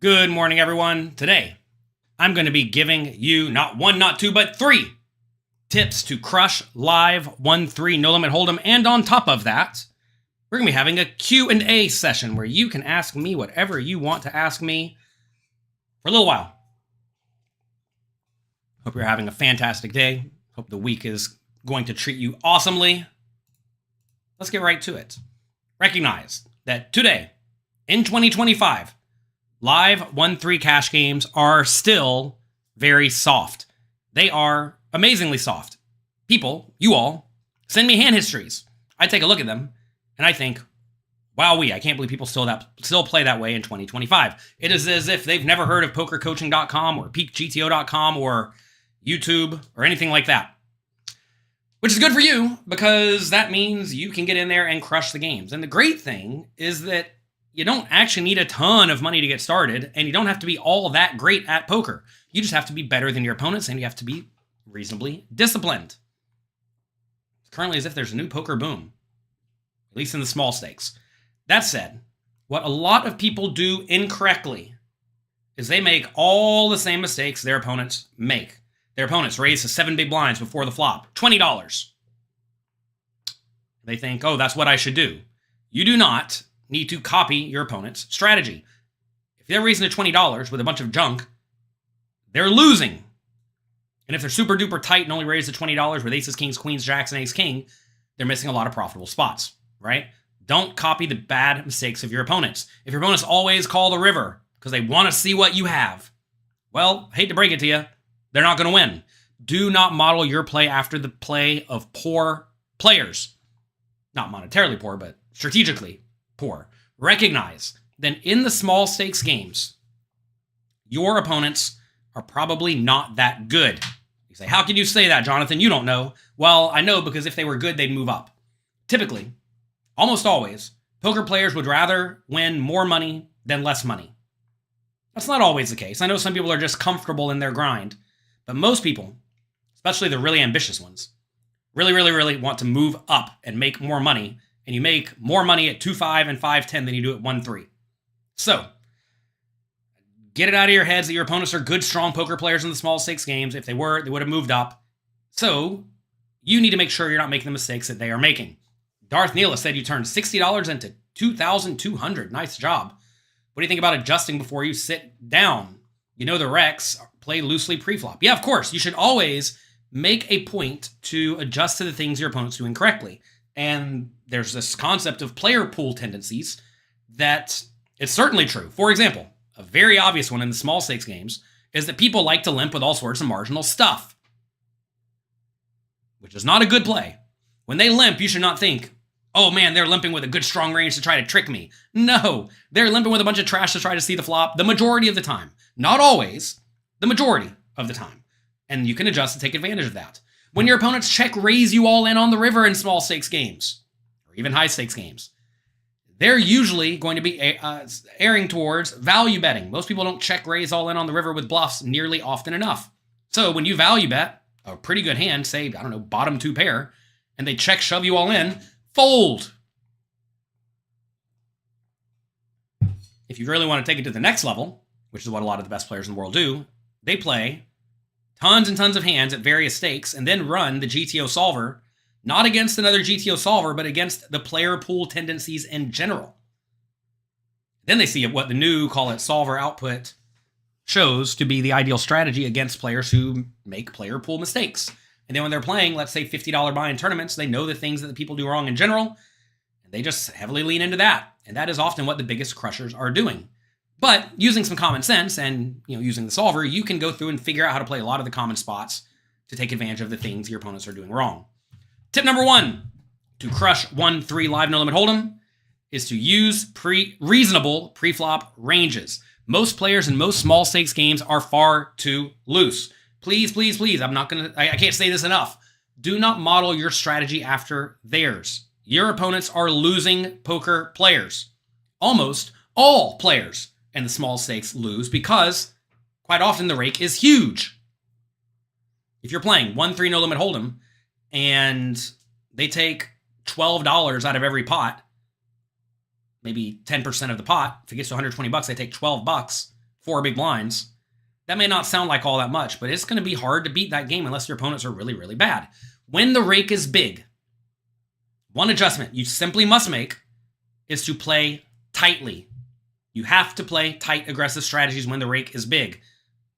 Good morning, everyone. Today, I'm going to be giving you not one, not two, but three tips to crush live 1-3 no limit hold'em. And on top of that, we're going to be having a Q&A session where you can ask me whatever you want to ask me for a little while. Hope you're having a fantastic day. Hope the week is going to treat you awesomely. Let's get right to it. Recognize that today, in 2025, live 1-3 cash games are still very soft. They are amazingly soft. People, you all, send me hand histories. I take a look at them, and I think, wowee, I can't believe people still play that way in 2025. It is as if they've never heard of pokercoaching.com or peakgto.com or YouTube or anything like that. Which is good for you, because that means you can get in there and crush the games. And the great thing is that you don't actually need a ton of money to get started, and you don't have to be all that great at poker. You just have to be better than your opponents, and you have to be reasonably disciplined. It's currently as if there's a new poker boom, at least in the small stakes. That said, what a lot of people do incorrectly is they make all the same mistakes their opponents make. Their opponents raise to 7 big blinds before the flop, $20. They think, oh, that's what I should do. You do not need to copy your opponent's strategy. If they're raising to $20 with a bunch of junk, they're losing. And if they're super duper tight and only raise to $20 with aces, kings, queens, jacks, and ace king, they're missing a lot of profitable spots, right? Don't copy the bad mistakes of your opponents. If your opponents always call the river because they want to see what you have, well, hate to break it to you, they're not going to win. Do not model your play after the play of poor players. Not monetarily poor, but strategically poor. Recognize that in the small stakes games, your opponents are probably not that good. You say, how can you say that, Jonathan? You don't know. Well, I know, because if they were good, they'd move up. Typically, almost always, poker players would rather win more money than less money. That's not always the case. I know some people are just comfortable in their grind, but most people, especially the really ambitious ones, really want to move up and make more money. And you make more money at 2-5 and 5-10 than you do at 1-3. So, get it out of your heads that your opponents are good, strong poker players in the small stakes games. If they were, they would have moved up. So, you need to make sure you're not making the mistakes that they are making. Darth Neela said you turned $60 into $2,200. Nice job. What do you think about adjusting before you sit down? You know the Rex play loosely preflop. Yeah, of course. You should always make a point to adjust to the things your opponent's doing correctly. And there's this concept of player pool tendencies that is certainly true. For example, a very obvious one in the small stakes games is that people like to limp with all sorts of marginal stuff, which is not a good play. When they limp, you should not think, oh man, they're limping with a good strong range to try to trick me. No, they're limping with a bunch of trash to try to see the flop the majority of the time. Not always, the majority of the time. And you can adjust to take advantage of that. When your opponents check raise you all in on the river in small stakes games, or even high stakes games, they're usually going to be erring towards value betting. Most people don't check raise all in on the river with bluffs nearly often enough. So when you value bet a pretty good hand, say, I don't know, bottom 2 pair, and they check shove you all in, fold. If you really want to take it to the next level, which is what a lot of the best players in the world do, they play tons and tons of hands at various stakes, and then run the GTO solver, not against another GTO solver, but against the player pool tendencies in general. Then they see what the new, call it solver output, shows to be the ideal strategy against players who make player pool mistakes. And then when they're playing, let's say $50 buy-in tournaments, they know the things that the people do wrong in general, and they just heavily lean into that. And that is often what the biggest crushers are doing. But using some common sense and using the solver, you can go through and figure out how to play a lot of the common spots to take advantage of the things your opponents are doing wrong. Tip number 1 to crush 1-3 live no limit hold'em is to use reasonable pre-flop ranges. Most players in most small stakes games are far too loose. Please, I can't say this enough. Do not model your strategy after theirs. Your opponents are losing poker players. Almost all players and the small stakes lose because quite often the rake is huge. If you're playing 1-3 no limit hold'em and they take $12 out of every pot, maybe 10% of the pot, if it gets to $120, they take $12 4 big blinds, that may not sound like all that much, but it's going to be hard to beat that game unless your opponents are really, really bad. When the rake is big, one adjustment you simply must make is to play tightly. You have to play tight, aggressive strategies when the rake is big,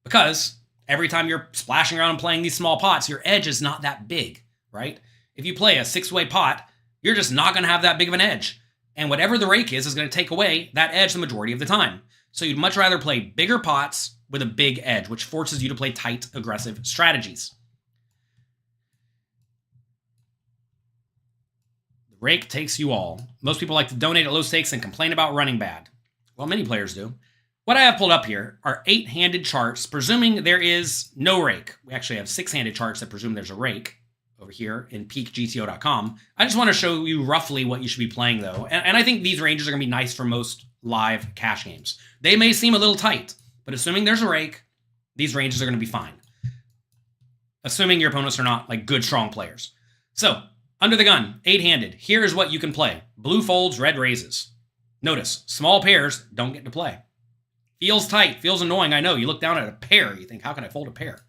because every time you're splashing around and playing these small pots, your edge is not that big, right? If you play a 6-way pot, you're just not going to have that big of an edge. And whatever the rake is going to take away that edge the majority of the time. So you'd much rather play bigger pots with a big edge, which forces you to play tight, aggressive strategies. The rake takes you all. Most people like to donate at low stakes and complain about running bad. Well, many players do. What I have pulled up here are 8-handed charts, presuming there is no rake. We actually have 6-handed charts that presume there's a rake over here in peakgto.com. I just want to show you roughly what you should be playing, though. And I think these ranges are going to be nice for most live cash games. They may seem a little tight, but assuming there's a rake, these ranges are going to be fine. Assuming your opponents are not like good, strong players. So, under the gun, 8-handed. Here's what you can play. Blue folds, red raises. Notice, small pairs don't get to play. Feels tight, feels annoying, I know. You look down at a pair, you think, how can I fold a pair?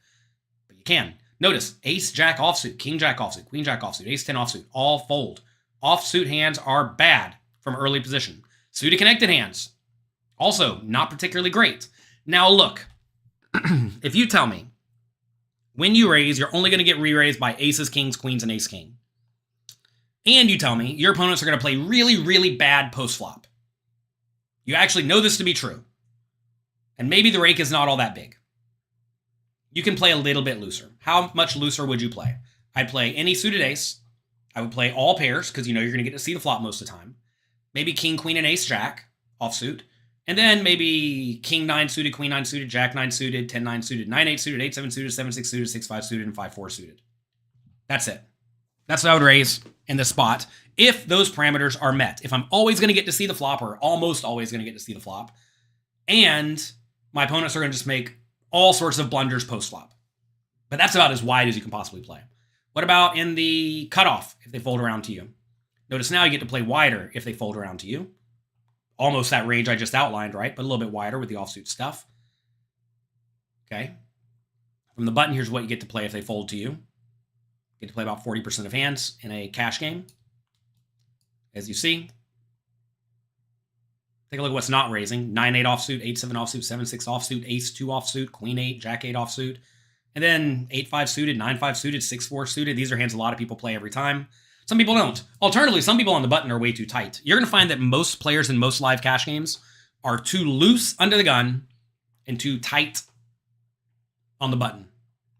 But you can. Notice, ace, jack offsuit, king, jack offsuit, queen, jack offsuit, ace, 10 offsuit, all fold. Offsuit hands are bad from early position. Suited connected hands, also not particularly great. Now look, if you tell me, when you raise, you're only going to get re-raised by aces, kings, queens, and ace, king. And you tell me your opponents are going to play really, really bad post-flop. You actually know this to be true. And maybe the rake is not all that big. You can play a little bit looser. How much looser would you play? I'd play any suited ace. I would play all pairs, because you know you're going to get to see the flop most of the time. Maybe king, queen, and ace, jack, offsuit. And then maybe king 9 suited, queen 9 suited, jack 9 suited, 10 9 suited, 9 8 suited, 8 7 suited, 7 6 suited, 6 5 suited, and 5 4 suited. That's it. That's what I would raise in this spot if those parameters are met. If I'm always going to get to see the flop, or almost always going to get to see the flop, and my opponents are going to just make all sorts of blunders post-flop. But that's about as wide as you can possibly play. What about in the cutoff if they fold around to you? Notice now you get to play wider if they fold around to you. Almost that range I just outlined, right? But a little bit wider with the offsuit stuff. Okay. From the button, here's what you get to play if they fold to you. You get to play about 40% of hands in a cash game. As you see. Take a look at what's not raising. 9 8 offsuit, 8 7 offsuit, 7 6 offsuit, ace 2 offsuit, queen 8, jack 8 offsuit. And then 8 5 suited, 9 5 suited, 6 4 suited. These are hands a lot of people play every time. Some people don't. Alternatively, some people on the button are way too tight. You're going to find that most players in most live cash games are too loose under the gun and too tight on the button.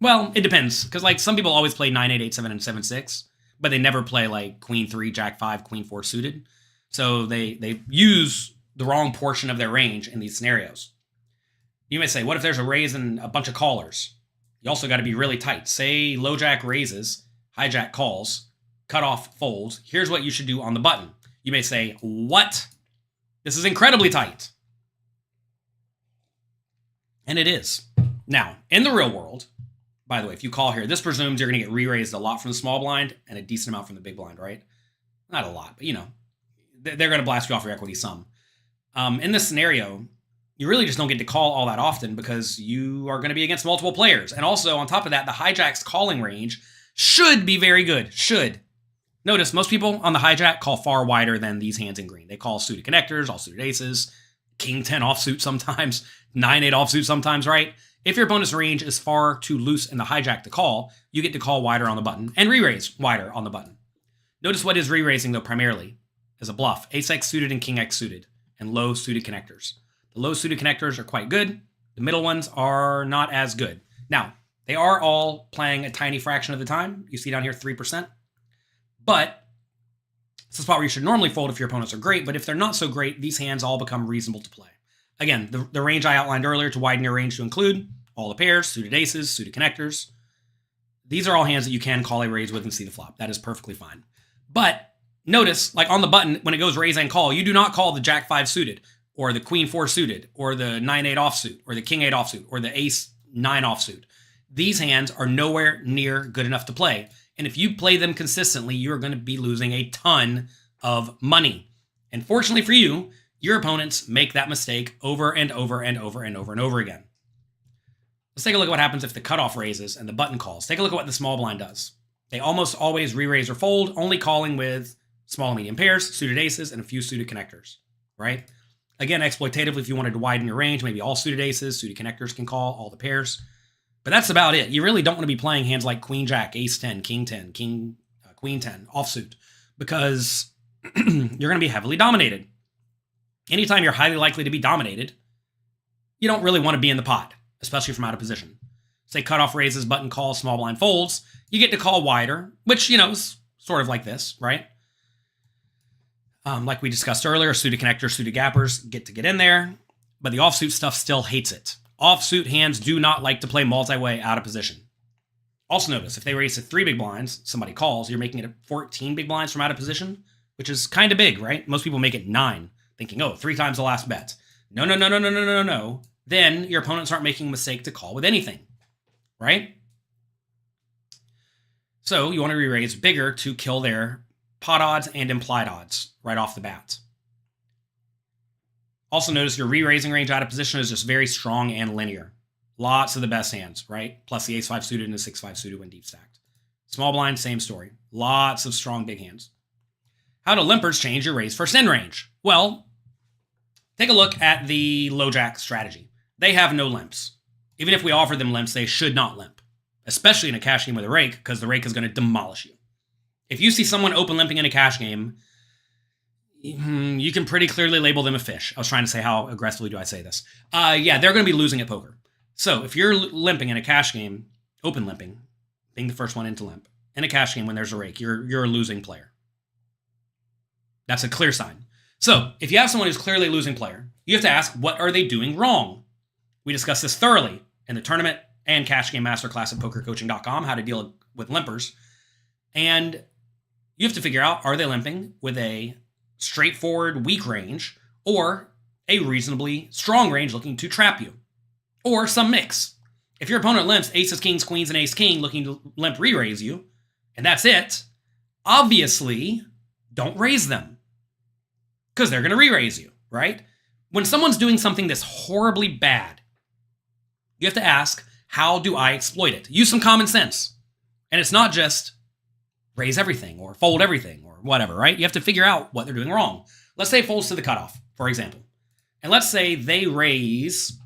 Well, it depends, because like some people always play 9 8 8 7 and 7 6, but they never play like queen 3, jack 5, queen 4 suited. So they use the wrong portion of their range in these scenarios. You may say, what if there's a raise and a bunch of callers? You also got to be really tight. Say low jack raises, high jack calls, cutoff folds. Here's what you should do on the button. You may say, what? This is incredibly tight. And it is. Now, in the real world, by the way, if you call here, this presumes you're going to get re-raised a lot from the small blind and a decent amount from the big blind, right? Not a lot, but you know, they're going to blast you off your equity some. In this scenario, you really just don't get to call all that often because you are going to be against multiple players. And also, on top of that, the hijack's calling range should be very good. Should. Notice, most people on the hijack call far wider than these hands in green. They call suited connectors, all suited aces, king 10 offsuit sometimes, 9 8 offsuit sometimes, right? If your opponent's range is far too loose in the hijack to call, you get to call wider on the button and re-raise wider on the button. Notice what is re-raising, though, primarily as a bluff. Ace X suited and king X suited, and low suited connectors. The low suited connectors are quite good. The middle ones are not as good. Now, they are all playing a tiny fraction of the time. You see down here 3%. But it's a spot where you should normally fold if your opponents are great, but if they're not so great, these hands all become reasonable to play. Again, the range I outlined earlier to widen your range to include all the pairs, suited aces, suited connectors. These are all hands that you can call a raise with and see the flop. That is perfectly fine. But notice, like on the button, when it goes raise and call, you do not call the jack 5 suited, or the queen 4 suited, or the 9 8 offsuit, or the king 8 offsuit, or the ace 9 offsuit. These hands are nowhere near good enough to play. And if you play them consistently, you're going to be losing a ton of money. And fortunately for you, Your opponents make that mistake over and over and over and over and over again. Let's take a look at what happens if the cutoff raises and the button calls. Take a look at what the small blind does. They almost always re-raise or fold, only calling with small and medium pairs, suited aces, and a few suited connectors, right? Again, exploitatively, if you wanted to widen your range, maybe all suited aces, suited connectors can call, all the pairs. But that's about it. You really don't want to be playing hands like Queen Jack, Ace 10, King 10, Queen 10, offsuit, because you're going to be heavily dominated. Anytime you're highly likely to be dominated, you don't really want to be in the pot, especially from out of position. Say cutoff raises, button calls, small blind folds. You get to call wider, which, is sort of like this, right? Like we discussed earlier, suited connectors, suited gappers get in there, but the offsuit stuff still hates it. Offsuit hands do not like to play multi-way out of position. Also notice, if they raise to 3 big blinds, somebody calls, you're making it 14 big blinds from out of position, which is kind of big, right? Most people make it 9, thinking, 3 times the last bet. No. Then your opponents aren't making a mistake to call with anything, right? So you want to re-raise bigger to kill their pot odds and implied odds right off the bat. Also notice your re-raising range out of position is just very strong and linear. Lots of the best hands, right? Plus the ace-5 suited and the 6-5 suited when deep stacked. Small blind, same story. Lots of strong big hands. How do limpers change your raise first end range? Well, take a look at the low jack strategy. They have no limps. Even if we offer them limps, they should not limp, especially in a cash game with a rake, because the rake is going to demolish you. If you see someone open limping in a cash game, you can pretty clearly label them a fish. I was trying to say how aggressively do I say this. Yeah, they're going to be losing at poker. So if you're limping in a cash game, open limping, being the first one into limp, in a cash game when there's a rake, you're a losing player. That's a clear sign. So if you have someone who's clearly a losing player, you have to ask, what are they doing wrong? We discussed this thoroughly in the tournament and cash game masterclass at pokercoaching.com, how to deal with limpers. And you have to figure out, are they limping with a straightforward weak range or a reasonably strong range looking to trap you, or some mix? If your opponent limps aces, kings, queens, and ace king looking to limp re-raise you, and that's it, obviously don't raise them because they're going to re-raise you, right? When someone's doing something that's horribly bad, you have to ask, how do I exploit it? Use some common sense. And it's not just raise everything or fold everything or whatever, right? You have to figure out what they're doing wrong. Let's say it folds to the cutoff, for example. And let's say they raise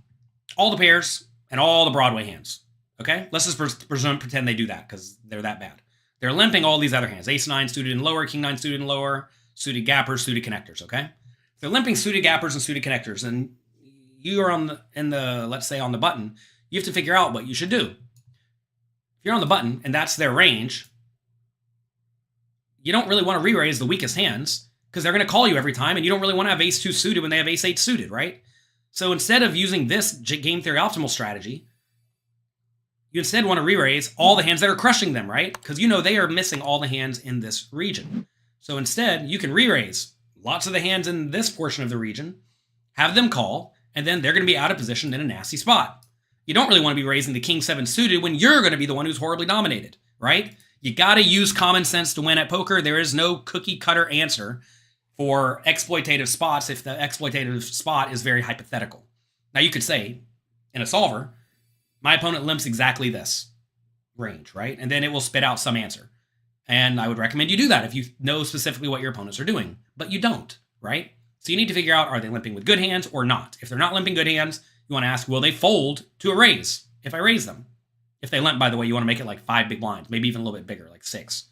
all the pairs and all the Broadway hands, okay? Let's just pretend they do that because they're that bad. They're limping all these other hands. Ace-9 suited and lower, king-9 suited and lower, suited gappers, suited connectors, okay? They're limping suited gappers and suited connectors, and you are let's say on the button, you have to figure out what you should do. If you're on the button and that's their range, you don't really want to re-raise the weakest hands because they're going to call you every time, and you don't really want to have ace-2 suited when they have ace-8 suited, right? So instead of using this game theory optimal strategy, you instead want to re-raise all the hands that are crushing them, right? Because they are missing all the hands in this region. So instead, you can re-raise lots of the hands in this portion of the region, have them call, and then they're going to be out of position in a nasty spot. You don't really want to be raising the king-7 suited when you're going to be the one who's horribly dominated, right? You got to use common sense to win at poker. There is no cookie-cutter answer for exploitative spots if the exploitative spot is very hypothetical. Now, you could say, in a solver, my opponent limps exactly this range, right? And then it will spit out some answer. And I would recommend you do that if you know specifically what your opponents are doing. But you don't, right? So you need to figure out, are they limping with good hands or not? If they're not limping good hands, you want to ask, will they fold to a raise if I raise them? If they limp, by the way, you want to make it like 5 big blinds, maybe even a little bit bigger, like 6.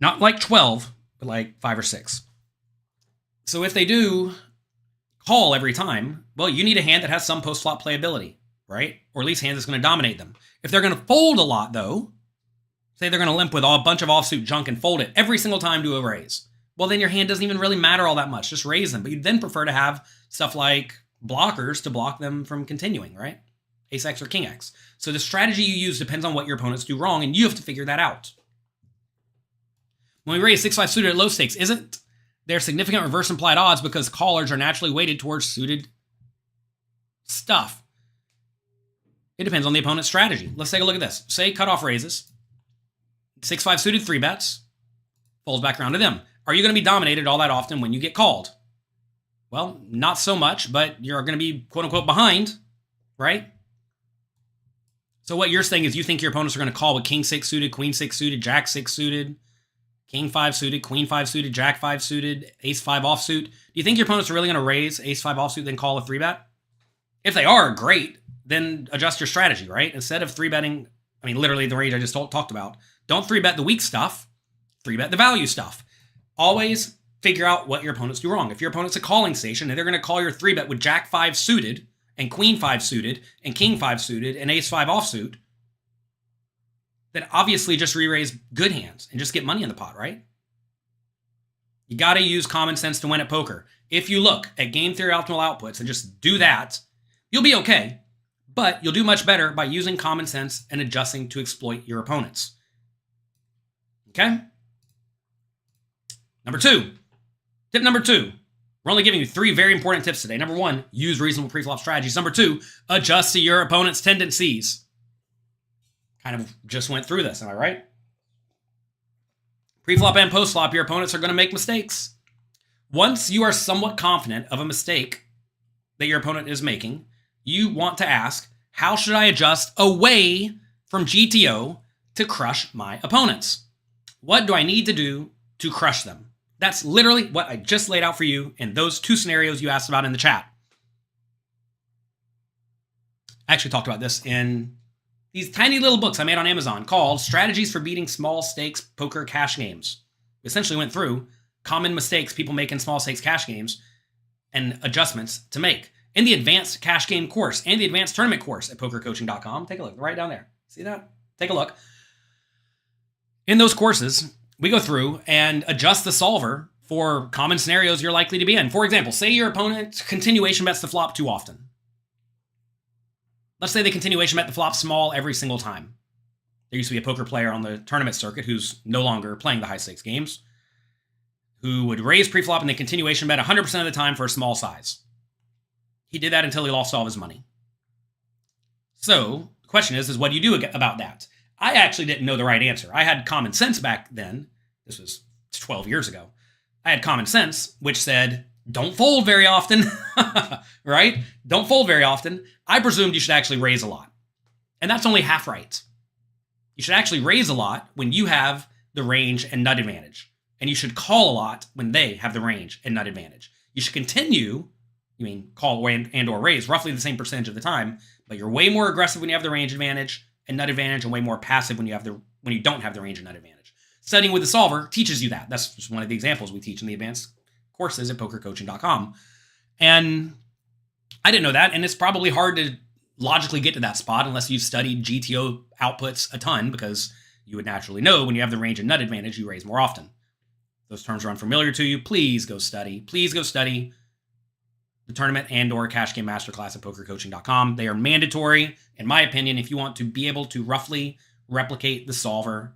Not like 12, but like 5 or 6. So if they do call every time, well, you need a hand that has some post-flop playability, right? Or at least hand that's going to dominate them. If they're going to fold a lot, though, say they're going to limp with a bunch of offsuit junk and fold it every single time to a raise, well, then your hand doesn't even really matter all that much. Just raise them. But you'd then prefer to have stuff like blockers to block them from continuing, right? Ace X or King X. So the strategy you use depends on what your opponents do wrong, and you have to figure that out. When we raise 6-5 suited at low stakes, isn't there significant reverse implied odds because callers are naturally weighted towards suited stuff? It depends on the opponent's strategy. Let's take a look at this. Say cutoff raises, 6-5 suited 3-bets, folds back around to them. Are you going to be dominated all that often when you get called? Well, not so much, but you're going to be quote unquote behind, right? So what you're saying is you think your opponents are going to call with king 6 suited, queen 6 suited, jack 6 suited, king 5 suited, queen 5 suited, jack 5 suited, ace 5 offsuit. Do you think your opponents are really going to raise ace 5 offsuit then call a 3-bet? If they are, great. Then adjust your strategy, right? Instead of 3-betting, I mean, literally the range I just talked about, don't 3-bet the weak stuff, 3-bet the value stuff. Always figure out what your opponents do wrong. If your opponent's a calling station and they're going to call your 3-bet with jack 5 suited and queen 5 suited and king 5 suited and ace 5 offsuit, then obviously just re-raise good hands and just get money in the pot, right? You got to use common sense to win at poker. If you look at game theory optimal outputs and just do that, you'll be okay, but you'll do much better by using common sense and adjusting to exploit your opponents. Okay? Tip number two. We're only giving you 3 very important tips today. Number 1, use reasonable preflop strategies. Number 2, adjust to your opponent's tendencies. Kind of just went through this, am I right? Preflop and postflop, your opponents are going to make mistakes. Once you are somewhat confident of a mistake that your opponent is making, you want to ask, how should I adjust away from GTO to crush my opponents? What do I need to do to crush them? That's literally what I just laid out for you in those 2 scenarios you asked about in the chat. I actually talked about this in these tiny little books I made on Amazon called Strategies for Beating Small Stakes Poker Cash Games. We essentially went through common mistakes people make in small stakes cash games and adjustments to make. In the advanced cash game course and the advanced tournament course at pokercoaching.com, take a look right down there. See that? Take a look. In those courses, we go through and adjust the solver for common scenarios you're likely to be in. For example, say your opponent continuation bets the flop too often. Let's say they continuation bet the flop small every single time. There used to be a poker player on the tournament circuit who's no longer playing the high stakes games, who would raise preflop and then continuation bet 100% of the time for a small size. He did that until he lost all of his money. So the question is what do you do about that? I actually didn't know the right answer. I had common sense back then. This was 12 years ago. I had common sense, which said, don't fold very often, right? Don't fold very often. I presumed you should actually raise a lot. And that's only half right. You should actually raise a lot when you have the range and nut advantage. And you should call a lot when they have the range and nut advantage. You should continue, call and or raise roughly the same percentage of the time, but you're way more aggressive when you have the range advantage and nut advantage, and way more passive when you don't have the range and nut advantage. Studying with the solver teaches you that. That's just one of the examples we teach in the advanced courses at pokercoaching.com. And I didn't know that, and it's probably hard to logically get to that spot unless you've studied GTO outputs a ton, because you would naturally know when you have the range and nut advantage, you raise more often. If those terms are unfamiliar to you, please go study. Please go study the tournament and or cash game masterclass at pokercoaching.com. They are mandatory, in my opinion, if you want to be able to roughly replicate the solver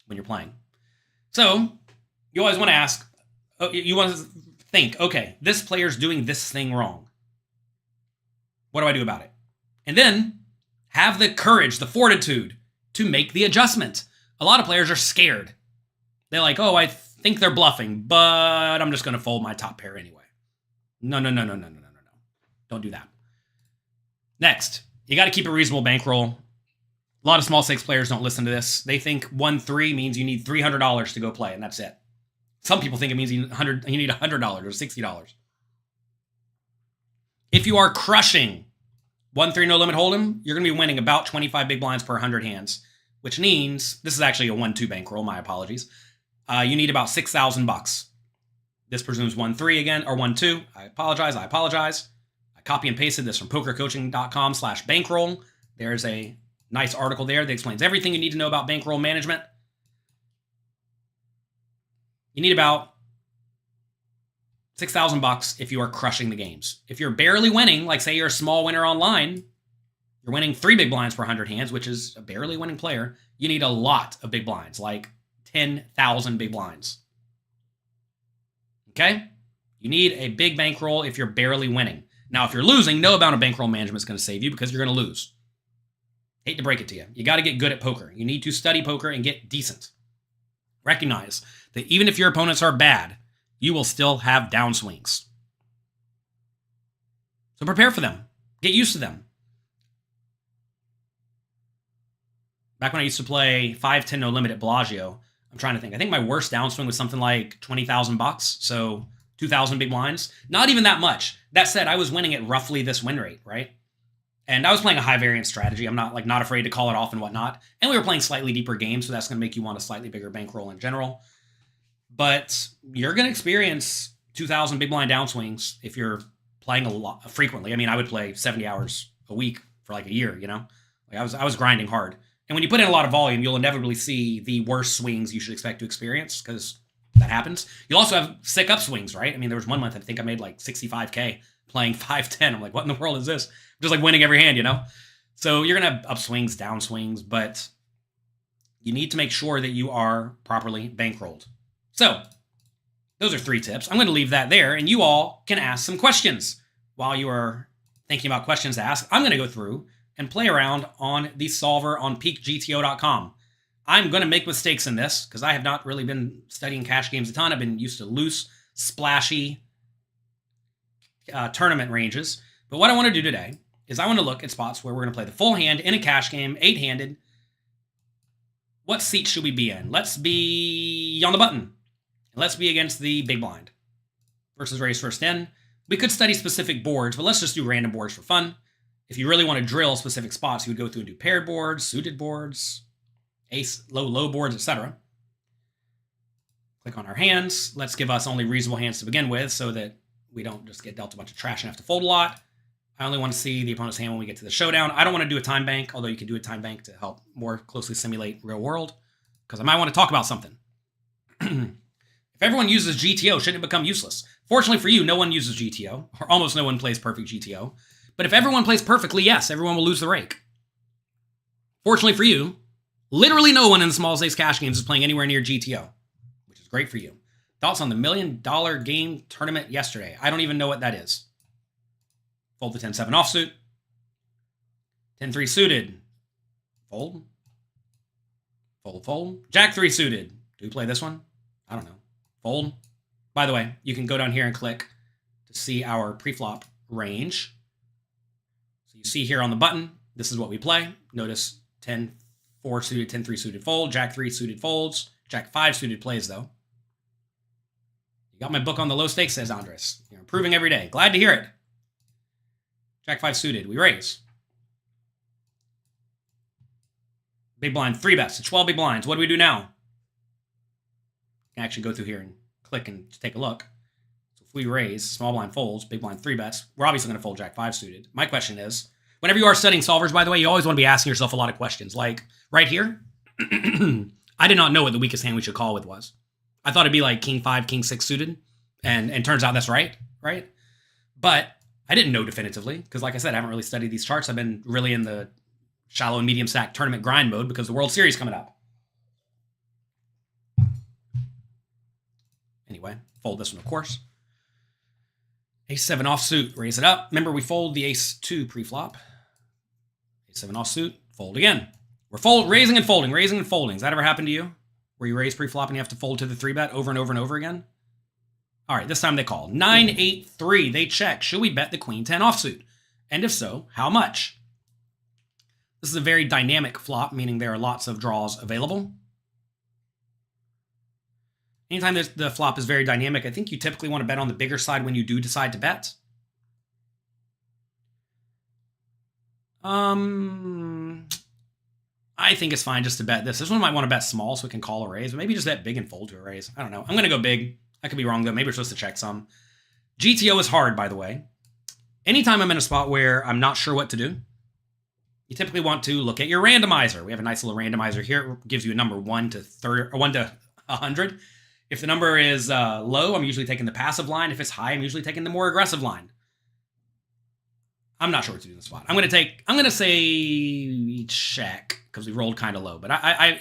when you're playing. So you always want to ask, you want to think, okay, this player's doing this thing wrong. What do I do about it? And then have the courage, the fortitude to make the adjustment. A lot of players are scared. They're like, oh, I think they're bluffing, but I'm just going to fold my top pair anyway. No. Don't do that. Next, you got to keep a reasonable bankroll. A lot of small stakes players don't listen to this. They think 1-3 means you need $300 to go play, and that's it. Some people think it means you need $100 or $60. If you are crushing 1-3 no limit hold'em, you're going to be winning about 25 big blinds per 100 hands, which means this is actually a 1-2 bankroll. My apologies. You need about $6,000. This presumes 1-3 again, or 1-2. I apologize. I copy and pasted this from pokercoaching.com/bankroll. There's a nice article there that explains everything you need to know about bankroll management. You need about $6,000 if you are crushing the games. If you're barely winning, like say you're a small winner online, you're winning 3 big blinds per 100 hands, which is a barely winning player, you need a lot of big blinds, like 10,000 big blinds. Okay? You need a big bankroll if you're barely winning. Now, if you're losing, no amount of bankroll management is going to save you because you're going to lose. Hate to break it to you. You got to get good at poker. You need to study poker and get decent. Recognize that even if your opponents are bad, you will still have downswings. So prepare for them. Get used to them. Back when I used to play 5-10 no limit at Bellagio, I'm trying to think. I think my worst downswing was something like $20,000, so 2,000 big blinds. Not even that much. That said, I was winning at roughly this win rate, right? And I was playing a high variance strategy. I'm not afraid to call it off and whatnot. And we were playing slightly deeper games, so that's going to make you want a slightly bigger bankroll in general. But you're going to experience 2,000 big blind downswings if you're playing a lot frequently. I mean, I would play 70 hours a week for like a year, you know? Like I was grinding hard. And when you put in a lot of volume, you'll inevitably see the worst swings you should expect to experience because that happens. You'll also have sick upswings, right? I mean, there was one month I think I made like 65K playing 5-10. I'm like, what in the world is this? Just like winning every hand, you know? So you're going to have upswings, downswings, but you need to make sure that you are properly bankrolled. So those are 3 tips. I'm going to leave that there, and you all can ask some questions. While you are thinking about questions to ask, I'm going to go through and play around on the solver on peakgto.com. I'm going to make mistakes in this because I have not really been studying cash games a ton. I've been used to loose, splashy tournament ranges. But what I want to do today is I want to look at spots where we're going to play the full hand in a cash game, 8-handed. What seat should we be in? Let's be on the button. Let's be against the big blind versus raise first in. We could study specific boards, but let's just do random boards for fun. If you really want to drill specific spots, you would go through and do paired boards, suited boards, ace, low boards, etc. Click on our hands. Let's give us only reasonable hands to begin with so that we don't just get dealt a bunch of trash and have to fold a lot. I only want to see the opponent's hand when we get to the showdown. I don't want to do a time bank, although you can do a time bank to help more closely simulate real world, because I might want to talk about something. If everyone uses GTO, shouldn't it become useless? Fortunately for you, no one uses GTO, or almost no one plays perfect GTO. But if everyone plays perfectly, yes, everyone will lose the rake. Fortunately for you, literally no one in the small stakes cash games is playing anywhere near GTO, which is great for you. Thoughts on the $1 million game tournament yesterday? I don't even know what that is. Fold the 10-7 offsuit. 10-3 suited. Fold. Fold, fold. Jack-3 suited. Do we play this one? I don't know. Fold. By the way, you can go down here and click to see our preflop range. So you see here on the button, this is what we play. Notice 10-4 suited, 10-3 suited fold, Jack-3 suited folds, Jack-5 suited plays, though. You got my book on the low stakes, says Andres. You're improving every day. Glad to hear it. Jack-5 suited. We raise. Big blind, 3 bets to 12 big blinds. What do we do now? You can actually go through here and click and take a look. So if we raise, small blind folds, big blind 3 bets, we're obviously going to fold Jack-5 suited. My question is, whenever you are studying solvers, by the way, you always want to be asking yourself a lot of questions. Like, right here, I did not know what the weakest hand we should call with was. I thought it'd be like King-5, King-6 suited, and turns out that's right? But I didn't know definitively, because like I said, I haven't really studied these charts. I've been really in the shallow and medium stack tournament grind mode because the World Series coming up. Anyway, fold this one, of course. Ace-7 offsuit, raise it up. Remember, we fold the Ace-2 preflop. Ace-7 offsuit, fold again. We're raising and folding, raising and folding. Has that ever happened to you? Where you raise preflop and you have to fold to the 3-bet over and over and over again? All right, this time they call. 9-8-3, they check. Should we bet the Queen-10 offsuit? And if so, how much? This is a very dynamic flop, meaning there are lots of draws available. Anytime the flop is very dynamic, I think you typically want to bet on the bigger side when you do decide to bet. I think it's fine just to bet this. This one might want to bet small so it can call a raise, but maybe just bet big and fold to a raise. I don't know. I'm going to go big. I could be wrong, though. Maybe we're supposed to check some. GTO is hard, by the way. Anytime I'm in a spot where I'm not sure what to do, you typically want to look at your randomizer. We have a nice little randomizer here. It gives you a number 1 to 30, or 1 to 100. If the number is low, I'm usually taking the passive line. If it's high, I'm usually taking the more aggressive line. I'm not sure what to do in this spot. I'm going to say check, because we rolled kind of low, but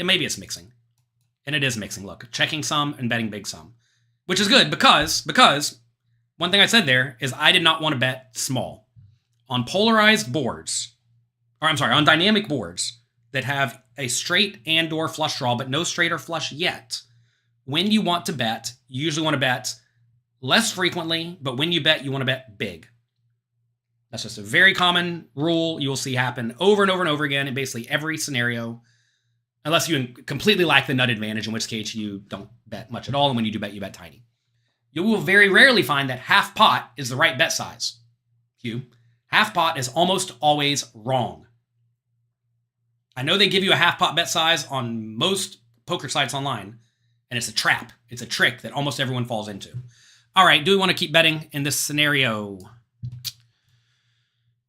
maybe it's mixing. And it is mixing. Look, checking some and betting big some, which is good because one thing I said there is I did not want to bet small. On polarized boards, on dynamic boards that have a straight and or flush draw, but no straight or flush yet, when you want to bet, you usually want to bet less frequently, but when you bet, you want to bet big. That's just a very common rule you will see happen over and over and over again in basically every scenario, unless you completely lack the nut advantage, in which case you don't bet much at all, and when you do bet, you bet tiny. You will very rarely find that half pot is the right bet size. Half pot is almost always wrong. I know they give you a half pot bet size on most poker sites online, and it's a trap. It's a trick that almost everyone falls into. All right, do we want to keep betting in this scenario?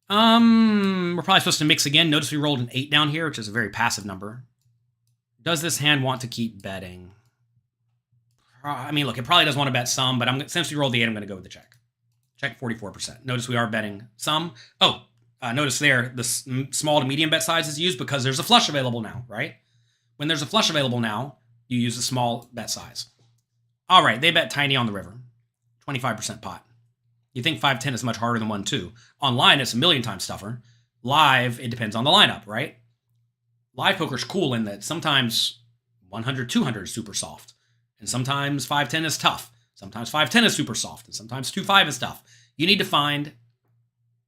We're probably supposed to mix again. Notice we rolled an 8 down here, which is a very passive number. Does this hand want to keep betting? I mean, look, it probably does want to bet some, but since we rolled the 8, I'm going to go with the check. Check 44%. Notice we are betting some. Oh, notice there, the small to medium bet size is used because there's a flush available now, right? When there's a flush available now, you use a small bet size. All right, they bet tiny on the river. 25% pot. You think 5-10 is much harder than 1-2. Online, it's a million times tougher. Live, it depends on the lineup, right? Live poker's cool in that sometimes 100-200 is super soft. And sometimes 5-10 is tough. Sometimes 5-10 is super soft. And sometimes 2-5 is tough. You need to find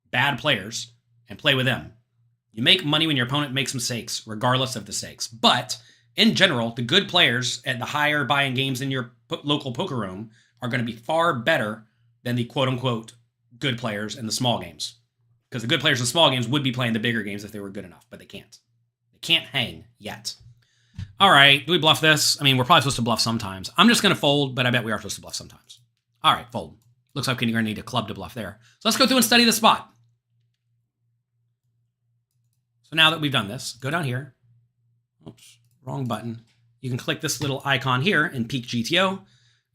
bad players and play with them. You make money when your opponent makes mistakes, regardless of the stakes. But in general, the good players at the higher buy-in games in your local poker room are going to be far better than the quote-unquote good players in the small games. Because the good players in the small games would be playing the bigger games if they were good enough, but they can't. They can't hang yet. All right, do we bluff this? I mean, we're probably supposed to bluff sometimes. I'm just going to fold, but I bet we are supposed to bluff sometimes. All right, fold. Looks like you're going to need a club to bluff there. So let's go through and study the spot. So now that we've done this, go down here. Oops, wrong button. You can click this little icon here in Peak GTO.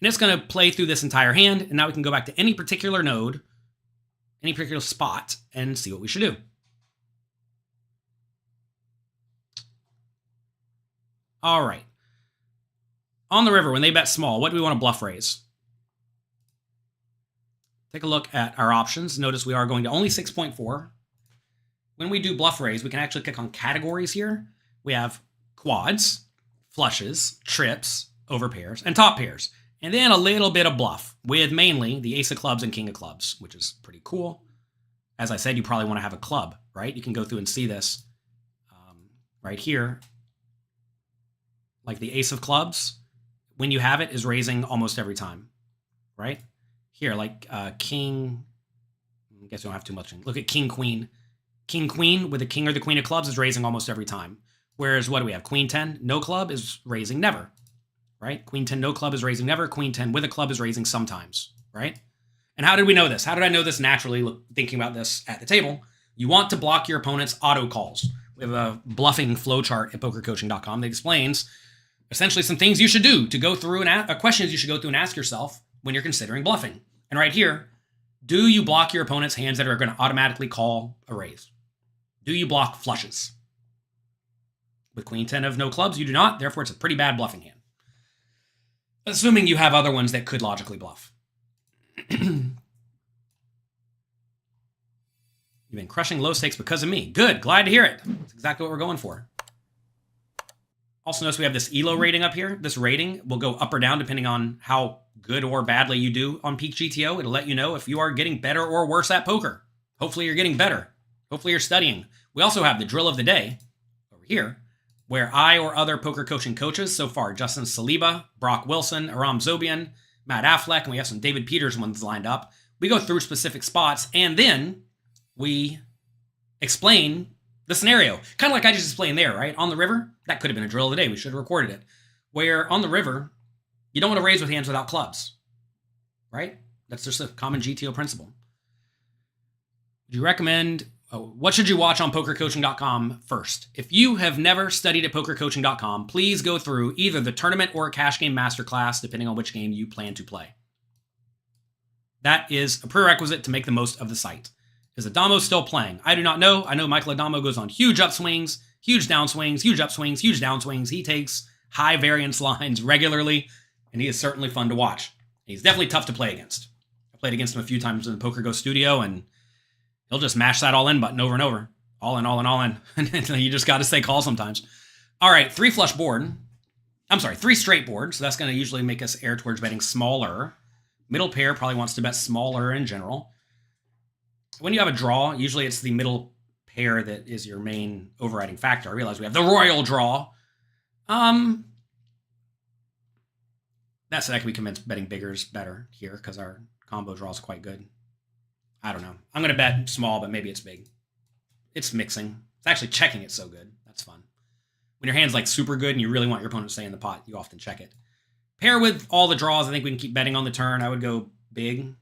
And it's going to play through this entire hand. And now we can go back to any particular node, any particular spot, and see what we should do. All right. On the river, when they bet small, what do we want to bluff raise? Take a look at our options. Notice we are going to only 6.4. When we do bluff raise, we can actually click on categories here. We have quads, flushes, trips, overpairs, and top pairs. And then a little bit of bluff with mainly the ace of clubs and king of clubs, which is pretty cool. As I said, you probably want to have a club, right? You can go through and see this right here. Like the ace of clubs, when you have it, is raising almost every time, right? Here, like king, I guess we don't have too much. Look at king, queen. King, queen with the king or the queen of clubs is raising almost every time. Whereas what do we have? Queen 10, no club is raising never. Right? Queen 10, no club is raising never. Queen 10 with a club is raising sometimes, right? And how did we know this? How did I know this naturally, thinking about this at the table? You want to block your opponent's auto calls. We have a bluffing flowchart at pokercoaching.com that explains essentially some things you should do to go through and questions you should go through and ask yourself when you're considering bluffing. And right here, do you block your opponent's hands that are going to automatically call a raise? Do you block flushes? With Queen 10 of no clubs, you do not. Therefore, it's a pretty bad bluffing hand. Assuming you have other ones that could logically bluff. You've been crushing low stakes because of me. Good. Glad to hear it. That's exactly what we're going for. Also notice we have this ELO rating up here. This rating will go up or down depending on how good or badly you do on Peak GTO. It'll let you know if you are getting better or worse at poker. Hopefully you're getting better. Hopefully you're studying. We also have the drill of the day over here, where I or other poker coaching coaches, so far Justin Saliba, Brock Wilson, Aram Zobian, Matt Affleck, and we have some David Peters ones lined up. We go through specific spots, and then we explain the scenario. Kind of like I just explained there, right? On the river, that could have been a drill of the day. We should have recorded it. Where on the river, you don't want to raise with hands without clubs, right? That's just a common GTO principle. Would you recommend... what should you watch on pokercoaching.com first? If you have never studied at pokercoaching.com, please go through either the tournament or a cash game masterclass, depending on which game you plan to play. That is a prerequisite to make the most of the site. Is Adamo still playing? I do not know. I know Michael Adamo goes on huge upswings, huge downswings, huge upswings, huge downswings. He takes high variance lines regularly, and he is certainly fun to watch. He's definitely tough to play against. I played against him a few times in the Poker Go studio, and he'll just mash that all in button over and over. All in, all in, all in. You just got to stay call sometimes. All right, 3 straight board. So that's going to usually make us err towards betting smaller. Middle pair probably wants to bet smaller in general. When you have a draw, usually it's the middle pair that is your main overriding factor. I realize we have the royal draw. That said, I can be convinced betting bigger is better here because our combo draw is quite good. I don't know. I'm going to bet small, but maybe it's big. It's mixing. It's actually checking it so good. That's fun. When your hand's like super good and you really want your opponent to stay in the pot, you often check it. Pair with all the draws, I think we can keep betting on the turn. I would go big.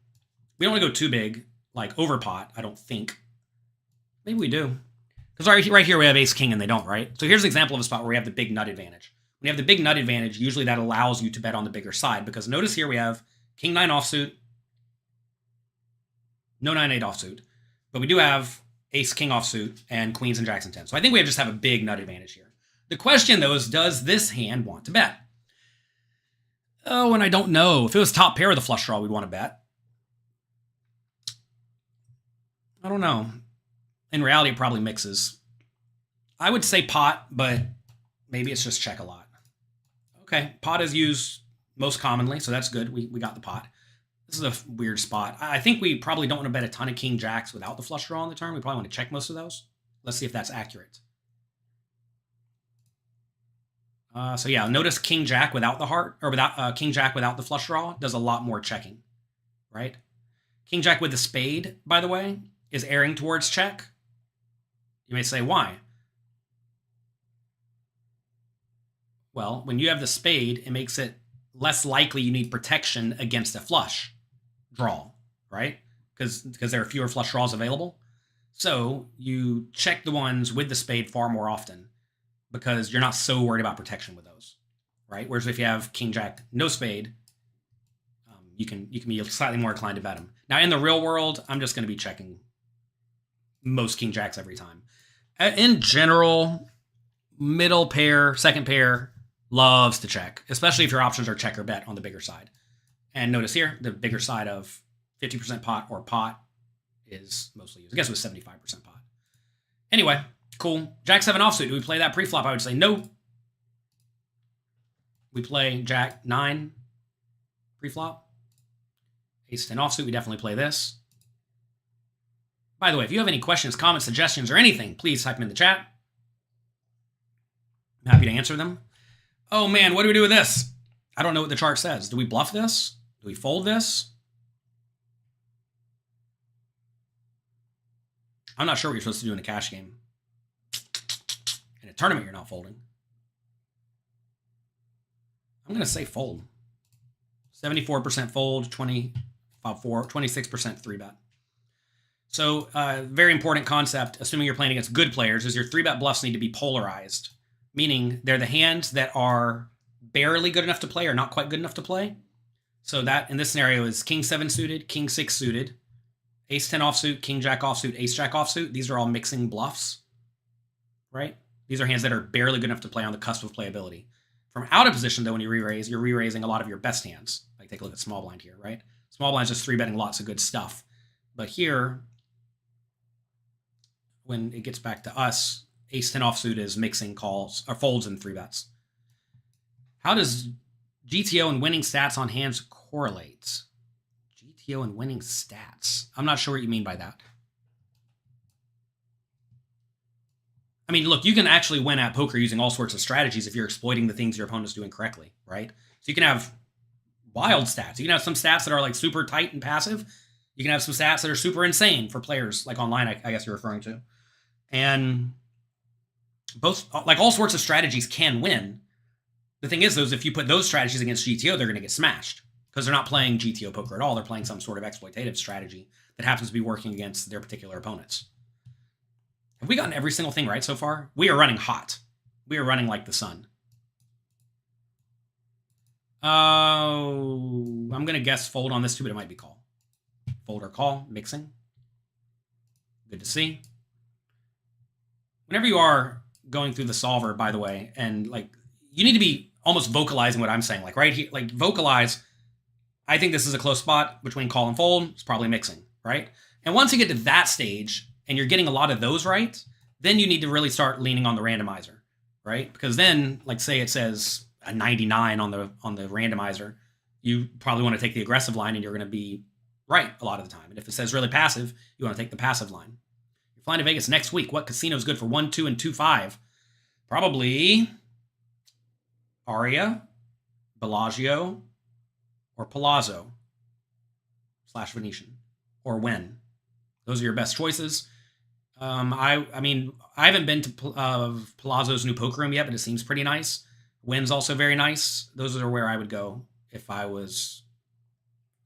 We don't want to go too big, like over pot, I don't think. Maybe we do. Because right here we have ace-king and they don't, right? So here's an example of a spot where we have the big nut advantage. When you have the big nut advantage, usually that allows you to bet on the bigger side. Because notice here we have king-9 offsuit, no 9-8 offsuit. But we do have ace-king offsuit and queens and jacks and 10. So I think we just have a big nut advantage here. The question, though, is does this hand want to bet? Oh, and I don't know. If it was top pair of the flush draw, we'd want to bet. I don't know. In reality, it probably mixes. I would say pot, but maybe it's just check a lot. Okay, pot is used most commonly, so that's good. We got the pot. This is a weird spot. I think we probably don't want to bet a ton of king jacks without the flush draw on the turn. We probably want to check most of those. Let's see if that's accurate. So yeah, notice king jack without the heart, or without king jack without the flush draw does a lot more checking, right? King jack with the spade, by the way, is erring towards check. You may say, why? Well, when you have the spade, it makes it less likely you need protection against a flush draw, right? Because there are fewer flush draws available. So you check the ones with the spade far more often because you're not so worried about protection with those, right? Whereas if you have king jack, no spade, you can be slightly more inclined to bet them. Now in the real world, I'm just going to be checking most king jacks every time. In general, middle pair, second pair loves to check, especially if your options are check or bet on the bigger side. And notice here, the bigger side of 50% pot or pot is mostly used. I guess it was 75% pot. Anyway, cool. Jack 7 offsuit. Do we play that pre-flop? I would say no. We play Jack 9 pre-flop. Ace 10 offsuit. We definitely play this. By the way, if you have any questions, comments, suggestions, or anything, please type them in the chat. I'm happy to answer them. Oh man, what do we do with this? I don't know what the chart says. Do we bluff this? Do we fold this? I'm not sure what you're supposed to do in a cash game. In a tournament, you're not folding. I'm going to say fold. 74% fold, 26% 3-bet. So, very important concept, assuming you're playing against good players, is your 3-bet bluffs need to be polarized. Meaning they're the hands that are barely good enough to play or not quite good enough to play. So that, in this scenario, is king 7 suited, king 6 suited, ace 10 offsuit, king jack offsuit, ace jack offsuit. These are all mixing bluffs, right? These are hands that are barely good enough to play on the cusp of playability. From out of position, though, when you re-raise, you're re-raising a lot of your best hands. Like, take a look at small blind here, right? Small blind's just 3-betting lots of good stuff. But here, when it gets back to us, ace 10 offsuit is mixing calls or folds and 3-bets. How does GTO and winning stats on hands correlate? GTO and winning stats. I'm not sure what you mean by that. I mean, look, you can actually win at poker using all sorts of strategies if you're exploiting the things your opponent's doing correctly, right? So you can have wild stats. You can have some stats that are like super tight and passive. You can have some stats that are super insane for players like online, I guess you're referring to. And both, like all sorts of strategies can win. The thing is, though, is if you put those strategies against GTO, they're going to get smashed because they're not playing GTO poker at all. They're playing some sort of exploitative strategy that happens to be working against their particular opponents. Have we gotten every single thing right so far? We are running hot. We are running like the sun. I'm going to guess fold on this too, but it might be call. Fold or call, mixing. Good to see. Whenever you are going through the solver, by the way, and like you need to be almost vocalizing what I'm saying. Like right here, like vocalize, I think this is a close spot between call and fold. It's probably mixing, right? And once you get to that stage and you're getting a lot of those right, then you need to really start leaning on the randomizer, right? Because then, like say it says a 99 on the randomizer, you probably want to take the aggressive line and you're going to be right a lot of the time. And if it says really passive, you want to take the passive line. You're flying to Vegas next week. What casino is good for 1, 2, and 2, 5? Probably Aria, Bellagio, or Palazzo / Venetian, or Wynn. Those are your best choices. I mean, I haven't been to Palazzo's new poker room yet, but it seems pretty nice. Wynn's also very nice. Those are where I would go if I was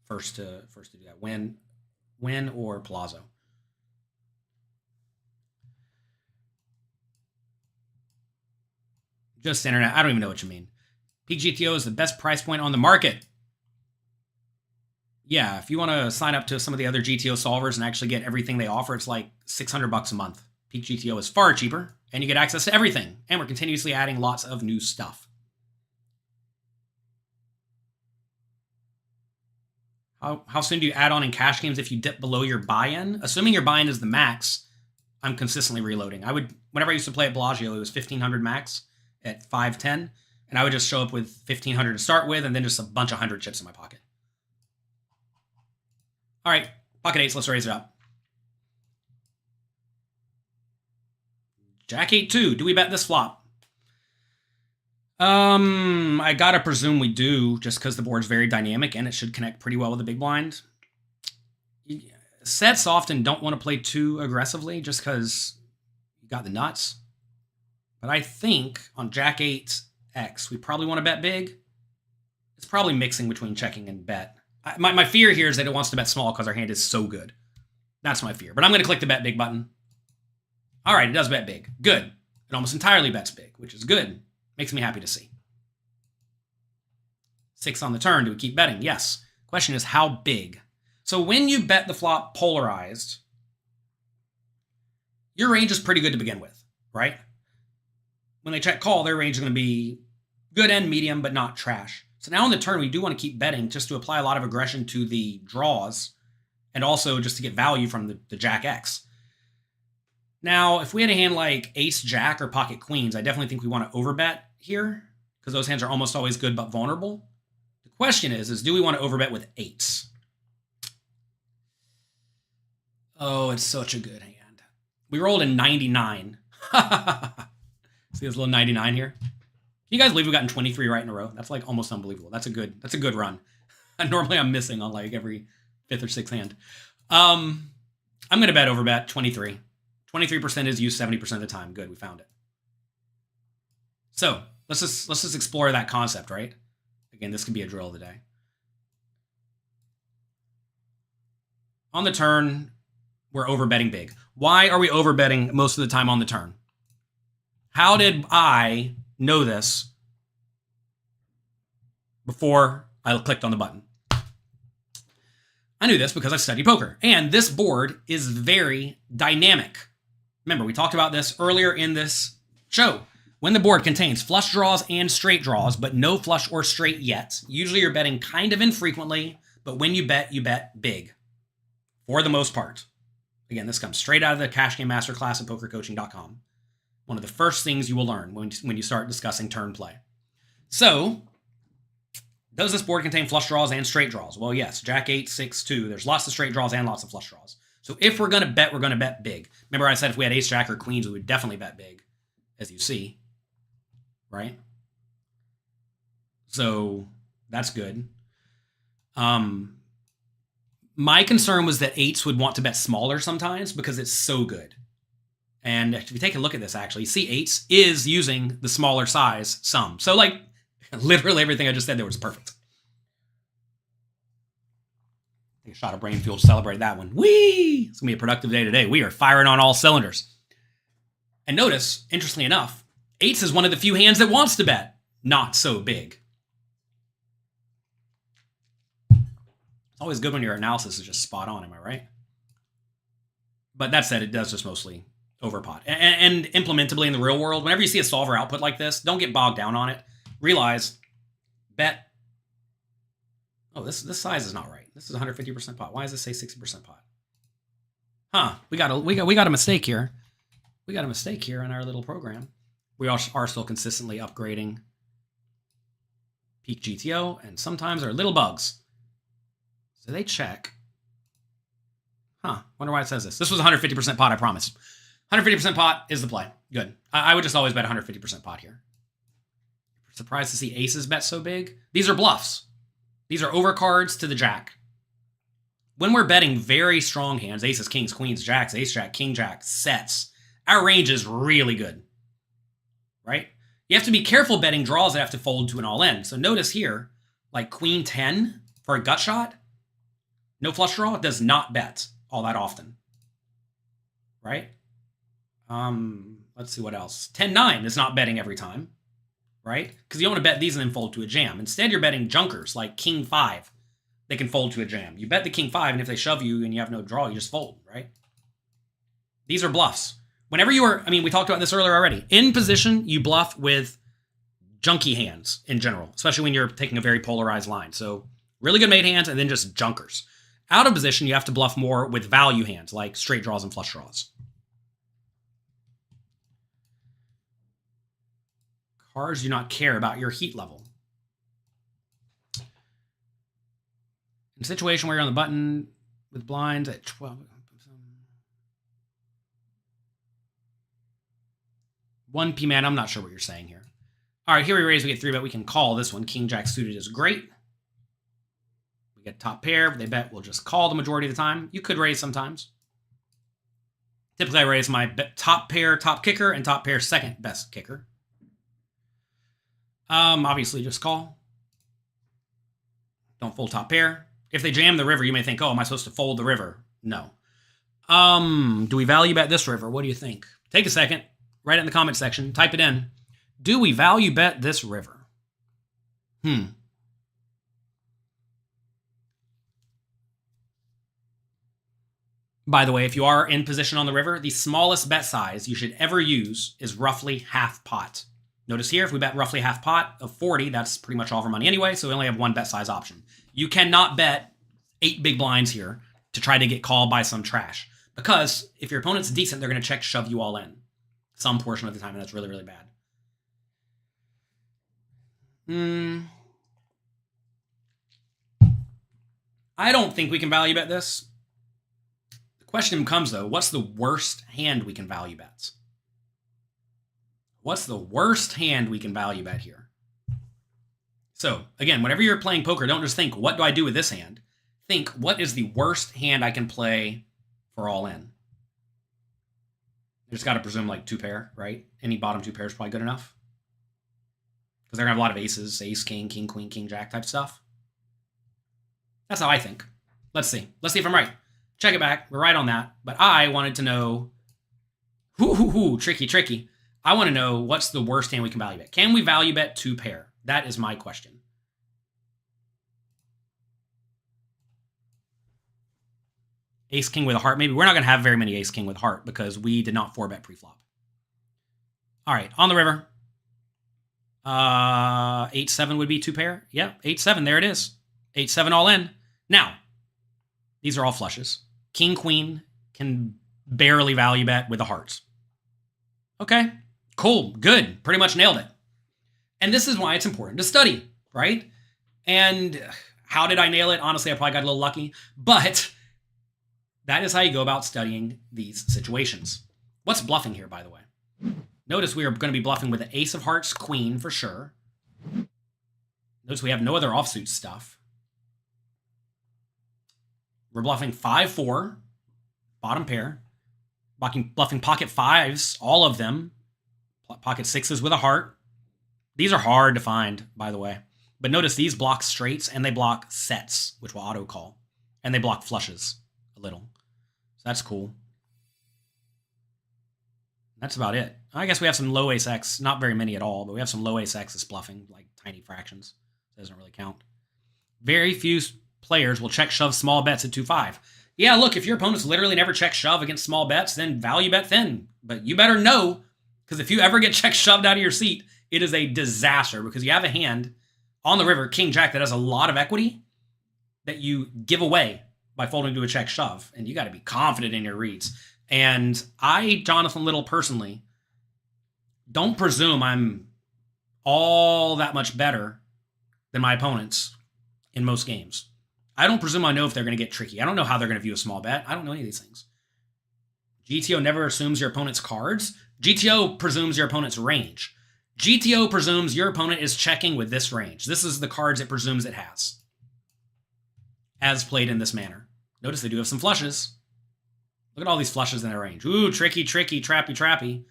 first to do that. Wynn or Palazzo. Just internet. I don't even know what you mean. Peak GTO is the best price point on the market. Yeah, if you want to sign up to some of the other GTO solvers and actually get everything they offer, it's like $600 a month. Peak GTO is far cheaper, and you get access to everything. And we're continuously adding lots of new stuff. How soon do you add on in cash games if you dip below your buy-in? Assuming your buy-in is the max, I'm consistently reloading. Whenever I used to play at Bellagio, it was 1,500 max at 510, and I would just show up with 1,500 to start with, and then just a bunch of 100 chips in my pocket. All right, pocket eights, let's raise it up. Jack 8-2, do we bet this flop? I gotta presume we do, just because the board's very dynamic and it should connect pretty well with the big blind. Sets often don't want to play too aggressively just because you got the nuts. But I think on Jack 8X, we probably want to bet big. It's probably mixing between checking and bet. My fear here is that it wants to bet small because our hand is so good. That's my fear. But I'm going to click the bet big button. All right, it does bet big. Good. It almost entirely bets big, which is good. Makes me happy to see. 6 on the turn. Do we keep betting? Yes. Question is how big? So when you bet the flop polarized, your range is pretty good to begin with, right? When they check call, their range is going to be good and medium, but not trash. So now on the turn, we do want to keep betting just to apply a lot of aggression to the draws and also just to get value from the Jack X. Now, if we had a hand like Ace Jack or Pocket Queens, I definitely think we want to overbet here because those hands are almost always good but vulnerable. The question is do we want to overbet with eights? Oh, it's such a good hand. We rolled a 99. See this little 99 here? Can you guys believe we've gotten 23 right in a row? That's like almost unbelievable. That's a good run. Normally I'm missing on like every 5th or 6th hand. I'm going to bet overbet 23. 23% is used 70% of the time. Good, we found it. So let's just explore that concept, right? Again, this could be a drill of the day. On the turn, we're overbetting big. Why are we overbetting most of the time on the turn? How did I know this before I clicked on the button? I knew this because I studied poker. And this board is very dynamic. Remember, we talked about this earlier in this show. When the board contains flush draws and straight draws, but no flush or straight yet, usually you're betting kind of infrequently, but when you bet big. For the most part. Again, this comes straight out of the Cash Game Masterclass at pokercoaching.com. One of the first things you will learn when you start discussing turn play. So, does this board contain flush draws and straight draws? Well, yes. Jack 8, 6, 2. There's lots of straight draws and lots of flush draws. So if we're going to bet big. Remember I said if we had Ace Jack or Queens, we would definitely bet big, as you see. Right? So that's good. My concern was that eights would want to bet smaller sometimes because it's so good. And if you take a look at this, actually, see eights is using the smaller size sum. So like literally everything I just said there was perfect. Take a shot of brain fuel to celebrate that one. Whee! It's going to be a productive day today. We are firing on all cylinders. And notice, interestingly enough, eights is one of the few hands that wants to bet not so big. It's always good when your analysis is just spot on, am I right? But that said, it does just mostly overpot. And implementably in the real world, whenever you see a solver output like this, don't get bogged down on it. Realize, bet. Oh, this size is not right. This is 150% pot. Why does it say 60% pot? Huh? We got a mistake here. We got a mistake here in our little program. We are still consistently upgrading peak GTO, and sometimes they're little bugs. So they check. Wonder why it says this. This was 150% pot, I promise. 150% pot is the play. Good. I would just always bet 150% pot here. Surprised to see aces bet so big. These are bluffs. These are overcards to the jack. When we're betting very strong hands, aces, kings, queens, jacks, ace, jack, king, jack, sets, our range is really good, right? You have to be careful betting draws that have to fold to an all-in. So notice here, like queen 10 for a gut shot, no flush draw, does not bet all that often, right? Let's see what else. 10-9 is not betting every time, right? Because you don't want to bet these and then fold to a jam. Instead, you're betting junkers like king 5. They can fold to a jam. You bet the king 5, and if they shove you and you have no draw, you just fold, right? These are bluffs. Whenever you are, we talked about this earlier already. In position, you bluff with junky hands in general, especially when you're taking a very polarized line. So really good mate hands and then just junkers. Out of position, you have to bluff more with value hands like straight draws and flush draws. Cards do not care about your heat level. In a situation where you're on the button with blinds at 12. 1p man, I'm not sure what you're saying here. All right, here we raise, we get 3-bet. We can call this one. King jack suited is great. We get top pair. They bet we'll just call the majority of the time. You could raise sometimes. Typically, I raise my top pair, top kicker, and top pair, second best kicker. Obviously, just call. Don't fold top pair. If they jam the river, you may think, oh, am I supposed to fold the river? No. Do we value bet this river? What do you think? Take a second. Write it in the comment section. Type it in. Do we value bet this river? By the way, if you are in position on the river, the smallest bet size you should ever use is roughly half pot. Notice here, if we bet roughly half pot of 40, that's pretty much all of our money anyway, so we only have one bet size option. You cannot bet 8 big blinds here to try to get called by some trash. Because if your opponent's decent, they're going to check shove you all in some portion of the time, and that's really, really bad. I don't think we can value bet this. The question comes, though, what's the worst hand we can value bet? What's the worst hand we can value bet here? So, again, whenever you're playing poker, don't just think, what do I do with this hand? Think, what is the worst hand I can play for all in? You just got to presume like 2 pair, right? Any bottom 2 pair is probably good enough. Because they're going to have a lot of aces, ace, king, king, queen, king, jack type stuff. That's how I think. Let's see. Let's see if I'm right. Check it back. We're right on that. But I wanted to know, tricky. I want to know what's the worst hand we can value bet. Can we value bet 2 pair? That is my question. Ace king with a heart, maybe. We're not going to have very many ace king with heart because we did not 4-bet preflop. All right, on the river. 8-7 would be 2 pair. Yeah, 8-7, there it is. 8-7 all in. Now, these are all flushes. King, queen can barely value bet with the hearts. Okay, cool, good. Pretty much nailed it. And this is why it's important to study, right? And how did I nail it? Honestly, I probably got a little lucky, but that is how you go about studying these situations. What's bluffing here, by the way? Notice we are going to be bluffing with the ace of hearts, queen for sure. Notice we have no other offsuit stuff. We're bluffing 5-4, bottom pair. Bluffing pocket 5s, all of them. Pocket 6s with a heart. These are hard to find, by the way. But notice these block straights and they block sets, which we'll auto call. And they block flushes a little. So that's cool. That's about it. I guess we have some low ace X, not very many at all, but we have some low ace X's bluffing, like tiny fractions. It doesn't really count. Very few players will check shove small bets at 2-5. Yeah, look, if your opponents literally never check shove against small bets, then value bet thin. But you better know, because if you ever get check shoved out of your seat, it is a disaster because you have a hand on the river, king jack, that has a lot of equity that you give away by folding to a check shove. And you got to be confident in your reads. And I, Jonathan Little, personally, don't presume I'm all that much better than my opponents in most games. I don't presume I know if they're going to get tricky. I don't know how they're going to view a small bet. I don't know any of these things. GTO never assumes your opponent's cards. GTO presumes your opponent's range. GTO presumes your opponent is checking with this range. This is the cards it presumes it has, as played in this manner. Notice they do have some flushes. Look at all these flushes in their range. Ooh, tricky, tricky, trappy, trappy.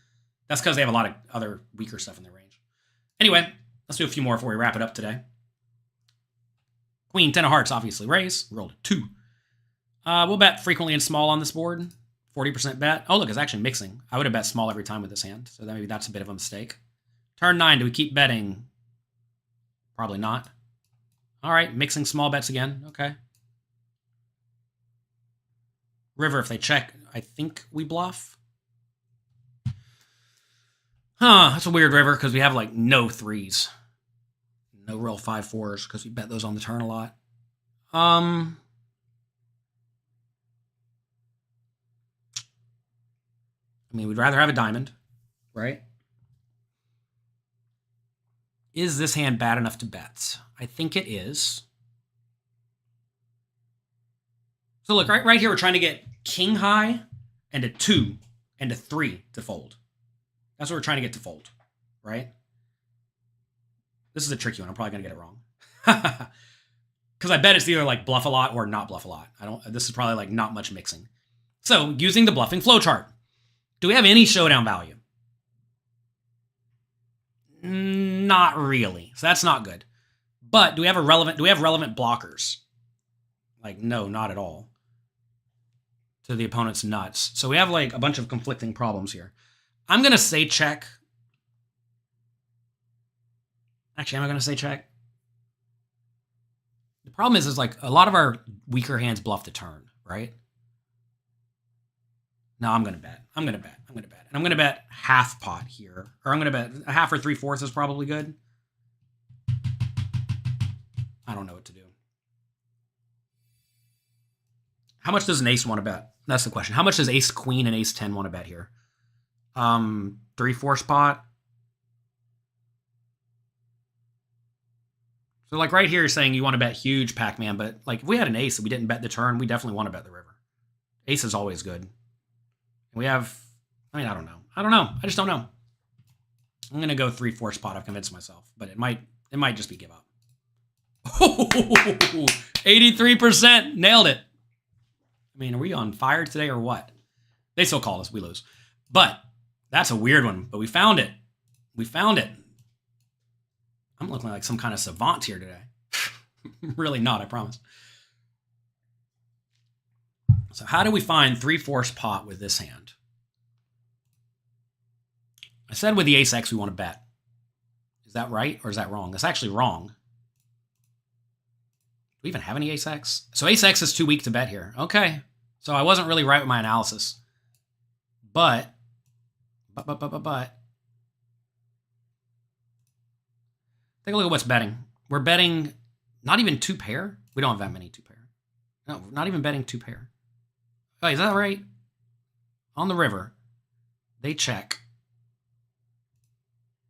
That's because they have a lot of other weaker stuff in their range. Anyway, let's do a few more before we wrap it up today. Queen, 10 of hearts, obviously raise. Rolled a 2. We'll bet frequently and small on this board. 40% bet. Oh, look, it's actually mixing. I would have bet small every time with this hand, so maybe that's a bit of a mistake. Turn 9, do we keep betting? Probably not. All right, mixing small bets again. Okay. River, if they check, I think we bluff. Huh, that's a weird river because we have like no 3s. No real 5-4s because we bet those on the turn a lot. I mean, we'd rather have a diamond, right? Is this hand bad enough to bet? I think it is. So look, right here, we're trying to get king high and a 2 and a 3 to fold. That's what we're trying to get to fold, right? This is a tricky one. I'm probably going to get it wrong. Because I bet it's either like bluff a lot or not bluff a lot. This is probably like not much mixing. So using the bluffing flowchart, do we have any showdown value? Not really. So that's not good. But do we have relevant blockers? Like, no, not at all. To the opponent's nuts. So we have like a bunch of conflicting problems here. I'm going to say check. Actually, am I going to say check? The problem is like a lot of our weaker hands bluff the turn, right? No, I'm going to bet. I'm going to bet. I'm going to bet. And I'm going to bet half pot here. Or I'm going to bet a half or 3/4 is probably good. I don't know what to do. How much does an ace want to bet? That's the question. How much does ace queen and ace 10 want to bet here? 3/4 pot. So like right here, you're saying you want to bet huge Pac-Man, but like if we had an ace and we didn't bet the turn, we definitely want to bet the river. Ace is always good. We have, I mean, I don't know. I just don't know. I'm going to go 3/4 pot. I've convinced myself, but it might just be give up. 83%. Nailed it. I mean, are we on fire today or what? They still call us. We lose. But that's a weird one. But we found it. We found it. I'm looking like some kind of savant here today. Really not, I promise. So how do we find 3/4 pot with this hand? I said with the ace X we want to bet. Is that right or is that wrong? That's actually wrong. Do we even have any ace X? So ace X is too weak to bet here. Okay. So I wasn't really right with my analysis. But. Take a look at what's betting. We're betting not even 2 pair. We don't have that many 2 pair. No, not even betting 2 pair. Oh, is that right? On the river, they check.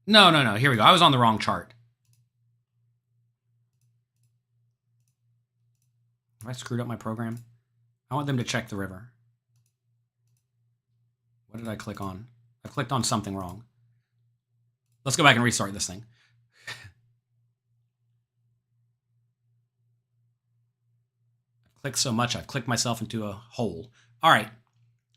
No. Here we go. I was on the wrong chart. Have I screwed up my program? I want them to check the river. What did I click on? I clicked on something wrong. Let's go back and restart this thing. I've clicked so much, I've clicked myself into a hole. All right.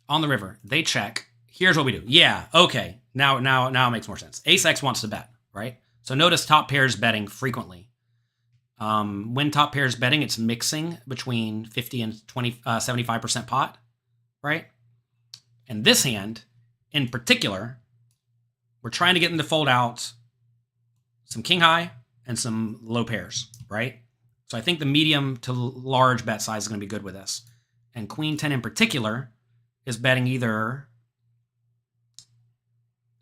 On the river, they check. Here's what we do. Yeah, okay. Now it makes more sense. Ace X wants to bet, right? So notice top pairs betting frequently. When top pairs betting, it's mixing between 50 and 75% pot, right? And this hand, in particular, we're trying to get them to fold out some king high and some low pairs, right? So I think the medium to large bet size is going to be good with this. And queen 10 in particular is betting either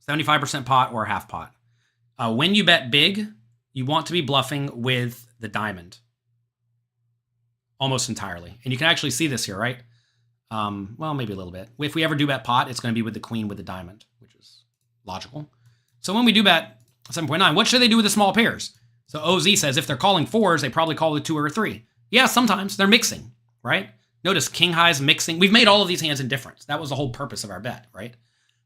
75% pot or half pot. When you bet big, you want to be bluffing with the diamond almost entirely. And you can actually see this here, right? Well, maybe a little bit. If we ever do bet pot, it's going to be with the queen with the diamond, which is logical. So when we do bet 7.9, what should they do with the small pairs? So OZ says if they're calling 4s, they probably call the 2 or a 3. Yeah, sometimes they're mixing, right? Notice king high is mixing. We've made all of these hands indifferent. That was the whole purpose of our bet, right?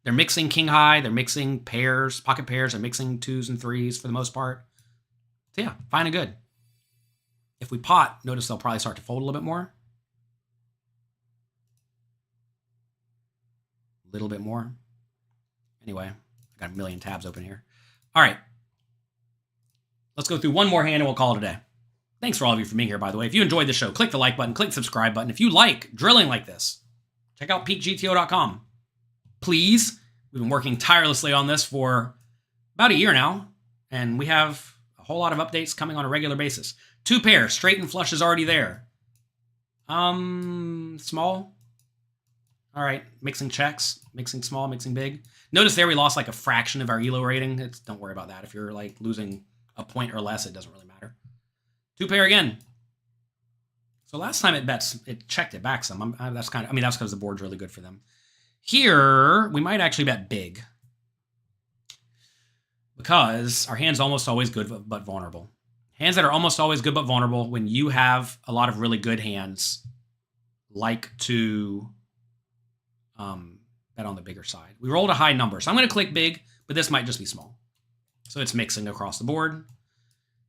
They're mixing king high. They're mixing pairs, pocket pairs. They're mixing 2s and 3s for the most part. So yeah, fine and good. If we pot, notice they'll probably start to fold a little bit more. A little bit more. Anyway, I got a million tabs open here. All right. Let's go through one more hand and we'll call it a day. Thanks for all of you for being here, by the way. If you enjoyed the show, click the like button, click the subscribe button. If you like drilling like this, check out peakgto.com. Please, we've been working tirelessly on this for about a year now, and we have a whole lot of updates coming on a regular basis. 2 pair, straight and flush is already there. Small. All right, mixing checks, mixing small, mixing big. Notice there we lost like a fraction of our ELO rating. Don't worry about that. If you're like losing a point or less, it doesn't really matter. 2 pair again. So last time it checked it back some. That's because the board's really good for them. Here, we might actually bet big. Because our hand's almost always good but vulnerable. Hands that are almost always good but vulnerable, when you have a lot of really good hands, like to bet on the bigger side. We rolled a high number, so I'm going to click big, but this might just be small. So it's mixing across the board.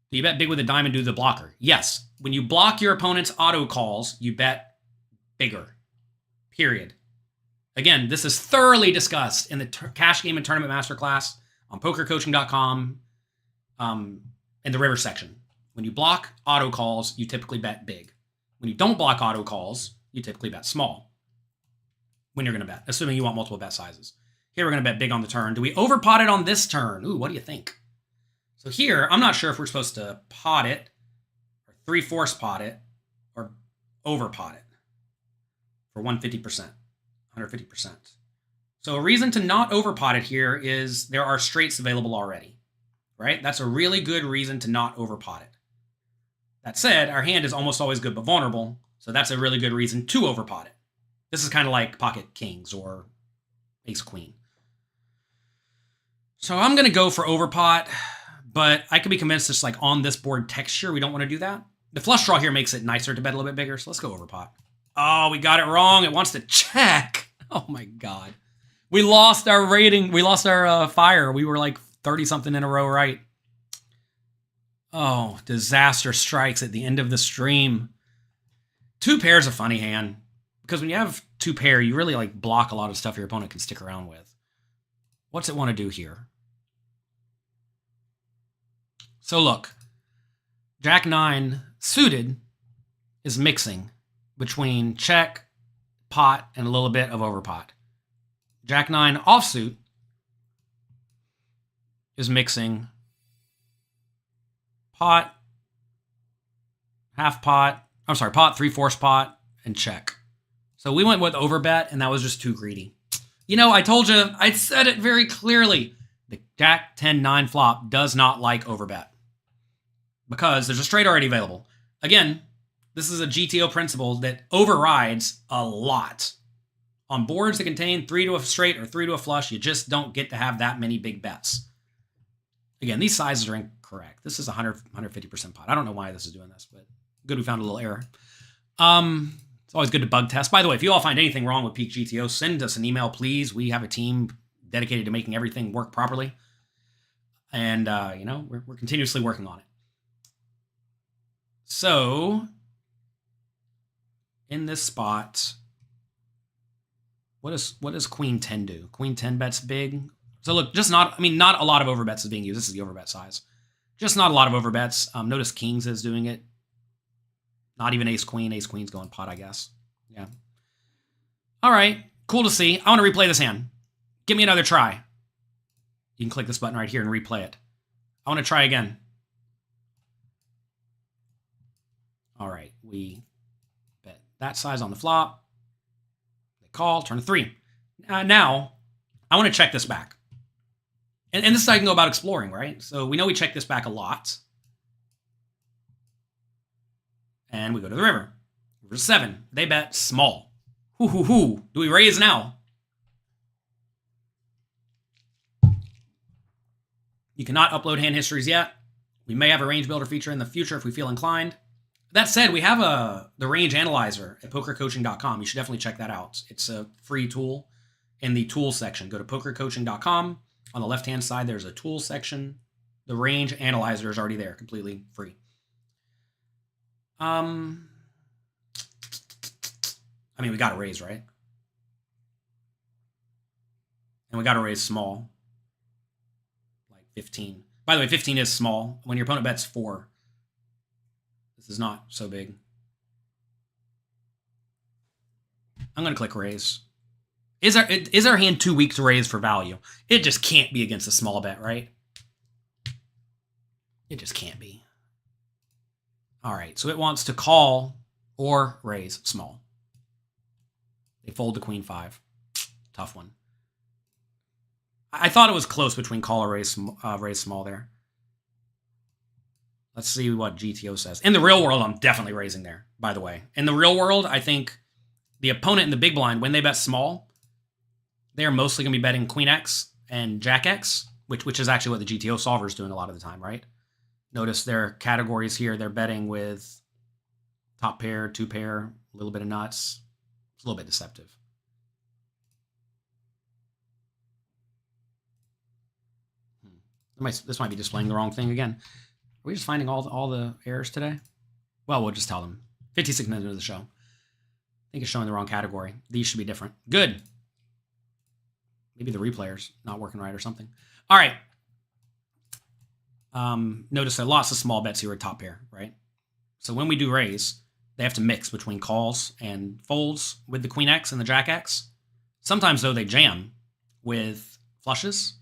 Do you bet big with a diamond due to the blocker? Yes. When you block your opponent's auto calls, you bet bigger. Period. Again, this is thoroughly discussed in the Cash Game and Tournament Masterclass on pokercoaching.com in the river section. When you block auto calls, you typically bet big. When you don't block auto calls, you typically bet small. When you're going to bet, assuming you want multiple bet sizes. Here we're going to bet big on the turn. Do we overpot it on this turn? Ooh, what do you think? So here, I'm not sure if we're supposed to pot it, or 3/4 pot it, or overpot it for 150%. So a reason to not overpot it here is there are straights available already, right? That's a really good reason to not overpot it. That said, our hand is almost always good but vulnerable, so that's a really good reason to overpot it. This is kind of like pocket kings or ace queen. So I'm going to go for overpot, but I could be convinced just like on this board texture, we don't want to do that. The flush draw here makes it nicer to bet a little bit bigger, so let's go overpot. Oh, we got it wrong. It wants to check. Oh my God. We lost our rating. We lost our fire. We were like 30-something in a row right. Oh, disaster strikes at the end of the stream. 2 pair is a funny hand. Because when you have 2 pair, you really like block a lot of stuff your opponent can stick around with. What's it want to do here? So look, Jack 9 suited is mixing between check, pot, and a little bit of overpot. Jack 9 offsuit is mixing pot, half pot, I'm sorry, pot, 3/4 pot, and check. So we went with overbet, and that was just too greedy. You know, I told you, I said it very clearly. The Jack 10-9 flop does not like overbet because there's a straight already available. Again, this is a GTO principle that overrides a lot. On boards that contain 3 to a straight or 3 to a flush, you just don't get to have that many big bets. Again, these sizes are incorrect. This is 150% pot. I don't know why this is doing this, but good we found a little error. It's always good to bug test. By the way, if you all find anything wrong with Peak GTO, send us an email, please. We have a team dedicated to making everything work properly. And, we're continuously working on it. So, in this spot, what does Queen 10 do? Queen 10 bets big. So look, not a lot of overbets is being used. This is the overbet size. Just not a lot of overbets. Notice Kings is doing it. Not even ace queen. Ace queen's going pot, I guess. Yeah. All right. Cool to see. I want to replay this hand. Give me another try. You can click this button right here and replay it. I want to try again. All right. We bet that size on the flop. They call. Turn to 3. Now, I want to check this back. And this is how I can go about exploring, right? So we know we check this back a lot. And we go to the river. River 7. They bet small. Do we raise now? You cannot upload hand histories yet. We may have a range builder feature in the future if we feel inclined. That said, we have the range analyzer at pokercoaching.com. You should definitely check that out. It's a free tool in the tools section. Go to pokercoaching.com. On the left-hand side, there's a tools section. The range analyzer is already there, completely free. I mean, we got to raise, right? And we got to raise small, like 15. By the way, 15 is small. When your opponent bets 4, this is not so big. I'm going to click raise. Is our hand too weak to raise for value? It just can't be against a small bet, right? It just can't be. All right, so it wants to call or raise small. They fold to queen 5. Tough one. I thought it was close between call or raise small there. Let's see what GTO says. In the real world, I'm definitely raising there, by the way. In the real world, I think the opponent in the big blind, when they bet small, they're mostly going to be betting queen X and jack X, which is actually what the GTO solver is doing a lot of the time, right? Notice their categories here. They're betting with top pair, 2 pair, a little bit of nuts. It's a little bit deceptive. This might be displaying the wrong thing again. Are we just finding all the errors today? Well, we'll just tell them. 56 minutes into the show. I think it's showing the wrong category. These should be different. Good. Maybe the replayer's not working right or something. All right. Notice there are lots of small bets here at top pair, right? So when we do raise, they have to mix between calls and folds with the queen X and the jack X. Sometimes, though, they jam with flushes,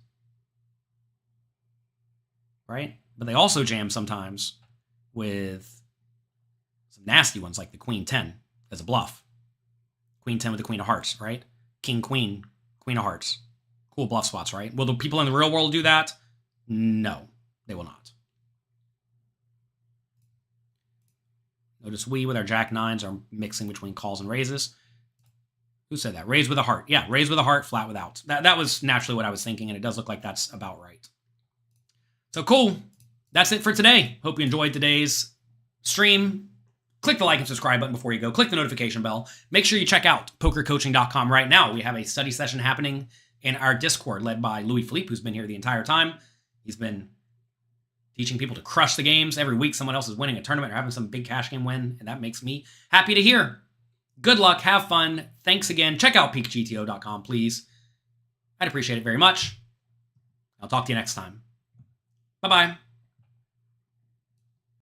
right? But they also jam sometimes with some nasty ones like the queen 10 as a bluff. Queen 10 with the queen of hearts, right? King, queen, queen of hearts. Cool bluff spots, right? Will the people in the real world do that? No, they will not. Notice we, with our jack 9s, are mixing between calls and raises. Who said that? Raise with a heart. Yeah, raise with a heart, flat without. That was naturally what I was thinking, and it does look like that's about right. So cool. That's it for today. Hope you enjoyed today's stream. Click the like and subscribe button before you go. Click the notification bell. Make sure you check out pokercoaching.com right now. We have a study session happening in our Discord led by Louis Philippe, who's been here the entire time. He's been teaching people to crush the games. Every week someone else is winning a tournament or having some big cash game win, and that makes me happy to hear. Good luck. Have fun. Thanks again. Check out peakgto.com, please. I'd appreciate it very much. I'll talk to you next time. Bye-bye.